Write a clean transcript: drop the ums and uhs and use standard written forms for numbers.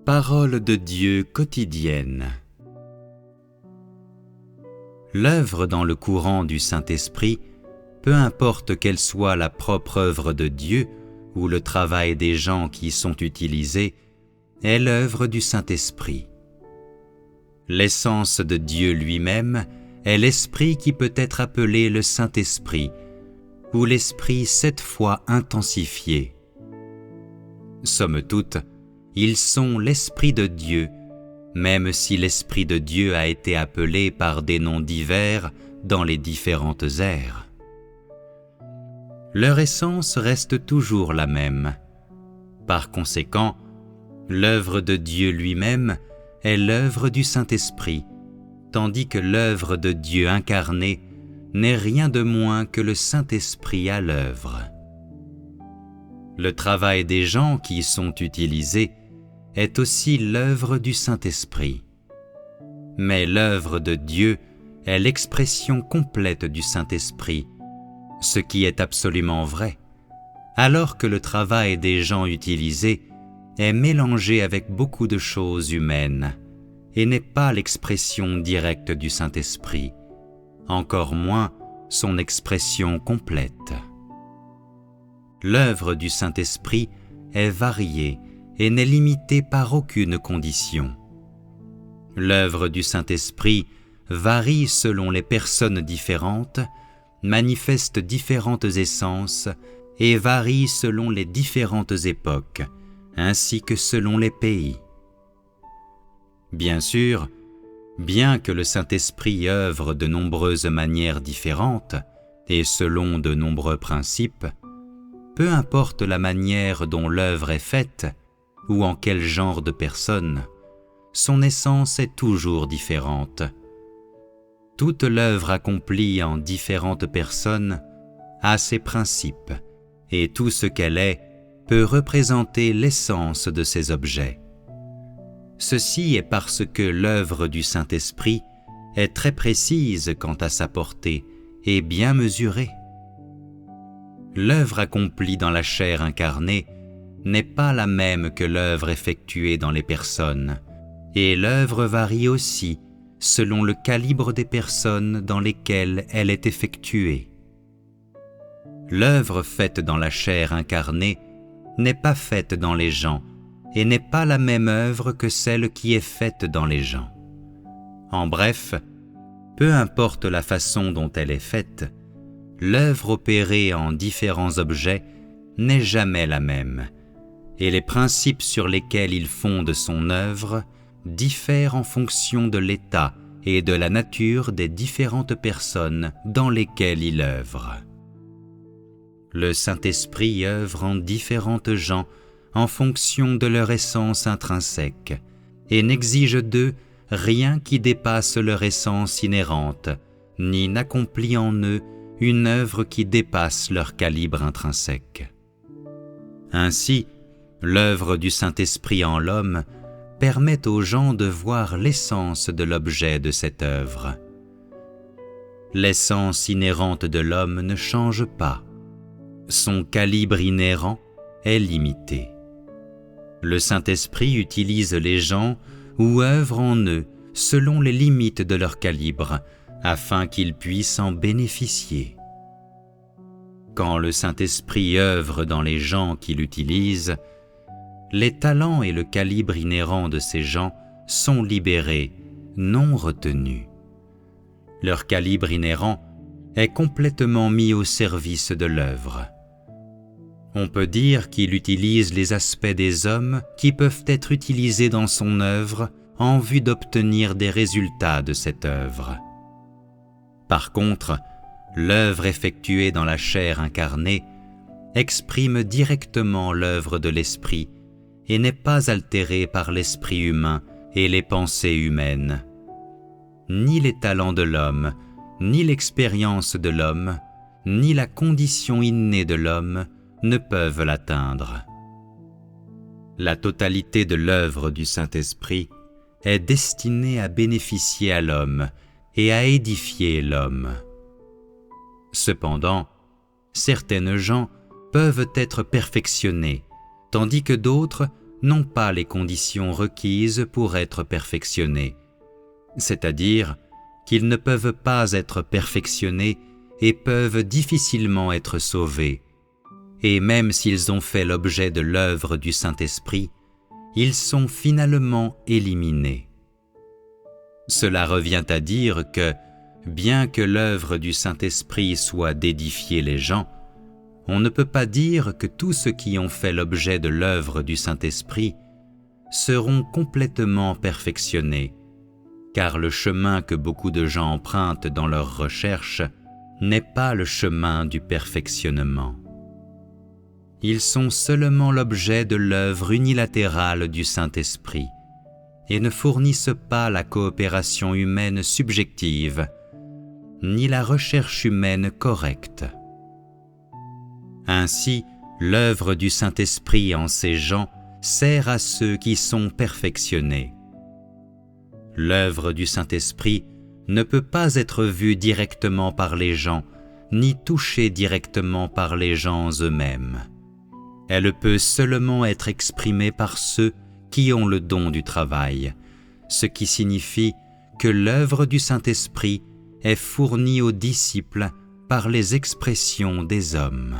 Parole de Dieu quotidienne. L'œuvre dans le courant du Saint-Esprit, peu importe qu'elle soit la propre œuvre de Dieu ou le travail des gens qui y sont utilisés, est l'œuvre du Saint-Esprit. L'essence de Dieu lui-même est l'Esprit qui peut être appelé le Saint-Esprit, ou l'Esprit 7 fois intensifié. Somme toute, ils sont l'Esprit de Dieu, même si l'Esprit de Dieu a été appelé par des noms divers dans les différentes ères. Leur essence reste toujours la même. Par conséquent, l'œuvre de Dieu lui-même est l'œuvre du Saint-Esprit, tandis que l'œuvre de Dieu incarné n'est rien de moins que le Saint-Esprit à l'œuvre. Le travail des gens qui y sont utilisés est aussi l'œuvre du Saint-Esprit. Mais l'œuvre de Dieu est l'expression complète du Saint-Esprit, ce qui est absolument vrai, alors que le travail des gens utilisés est mélangé avec beaucoup de choses humaines et n'est pas l'expression directe du Saint-Esprit, encore moins son expression complète. L'œuvre du Saint-Esprit est variée et n'est limitée par aucune condition. L'œuvre du Saint-Esprit varie selon les personnes différentes, manifeste différentes essences et varie selon les différentes époques, ainsi que selon les pays. Bien sûr, bien que le Saint-Esprit œuvre de nombreuses manières différentes et selon de nombreux principes, peu importe la manière dont l'œuvre est faite ou en quel genre de personne, son essence est toujours différente. Toute l'œuvre accomplie en différentes personnes a ses principes, et tout ce qu'elle est peut représenter l'essence de ces objets. Ceci est parce que l'œuvre du Saint-Esprit est très précise quant à sa portée et bien mesurée. L'œuvre accomplie dans la chair incarnée n'est pas la même que l'œuvre effectuée dans les personnes, et l'œuvre varie aussi selon le calibre des personnes dans lesquelles elle est effectuée. L'œuvre faite dans la chair incarnée n'est pas faite dans les gens et n'est pas la même œuvre que celle qui est faite dans les gens. En bref, peu importe la façon dont elle est faite, l'œuvre opérée en différents objets n'est jamais la même, et les principes sur lesquels il fonde son œuvre diffèrent en fonction de l'état et de la nature des différentes personnes dans lesquelles il œuvre. Le Saint-Esprit œuvre en différentes gens en fonction de leur essence intrinsèque et n'exige d'eux rien qui dépasse leur essence inhérente, ni n'accomplit en eux une œuvre qui dépasse leur calibre intrinsèque. Ainsi, l'œuvre du Saint-Esprit en l'homme permet aux gens de voir l'essence de l'objet de cette œuvre. L'essence inhérente de l'homme ne change pas. Son calibre inhérent est limité. Le Saint-Esprit utilise les gens ou œuvre en eux selon les limites de leur calibre, afin qu'ils puissent en bénéficier. Quand le Saint-Esprit œuvre dans les gens qui l'utilisent, les talents et le calibre inhérent de ces gens sont libérés, non retenus. Leur calibre inhérent est complètement mis au service de l'œuvre. On peut dire qu'il utilise les aspects des hommes qui peuvent être utilisés dans son œuvre en vue d'obtenir des résultats de cette œuvre. Par contre, l'œuvre effectuée dans la chair incarnée exprime directement l'œuvre de l'Esprit et n'est pas altérée par l'esprit humain et les pensées humaines. Ni les talents de l'homme, ni l'expérience de l'homme, ni la condition innée de l'homme ne peuvent l'atteindre. La totalité de l'œuvre du Saint-Esprit est destinée à bénéficier à l'homme et à édifier l'homme. Cependant, certaines gens peuvent être perfectionnés, tandis que d'autres n'ont pas les conditions requises pour être perfectionnés, c'est-à-dire qu'ils ne peuvent pas être perfectionnés et peuvent difficilement être sauvés, et même s'ils ont fait l'objet de l'œuvre du Saint-Esprit, ils sont finalement éliminés. Cela revient à dire que, bien que l'œuvre du Saint-Esprit soit d'édifier les gens, on ne peut pas dire que tous ceux qui ont fait l'objet de l'œuvre du Saint-Esprit seront complètement perfectionnés, car le chemin que beaucoup de gens empruntent dans leurs recherches n'est pas le chemin du perfectionnement. Ils sont seulement l'objet de l'œuvre unilatérale du Saint-Esprit et ne fournissent pas la coopération humaine subjective, ni la recherche humaine correcte. Ainsi, l'œuvre du Saint-Esprit en ces gens sert à ceux qui sont perfectionnés. L'œuvre du Saint-Esprit ne peut pas être vue directement par les gens, ni touchée directement par les gens eux-mêmes. Elle peut seulement être exprimée par ceux qui ont le don du travail, ce qui signifie que l'œuvre du Saint-Esprit est fournie aux disciples par les expressions des hommes.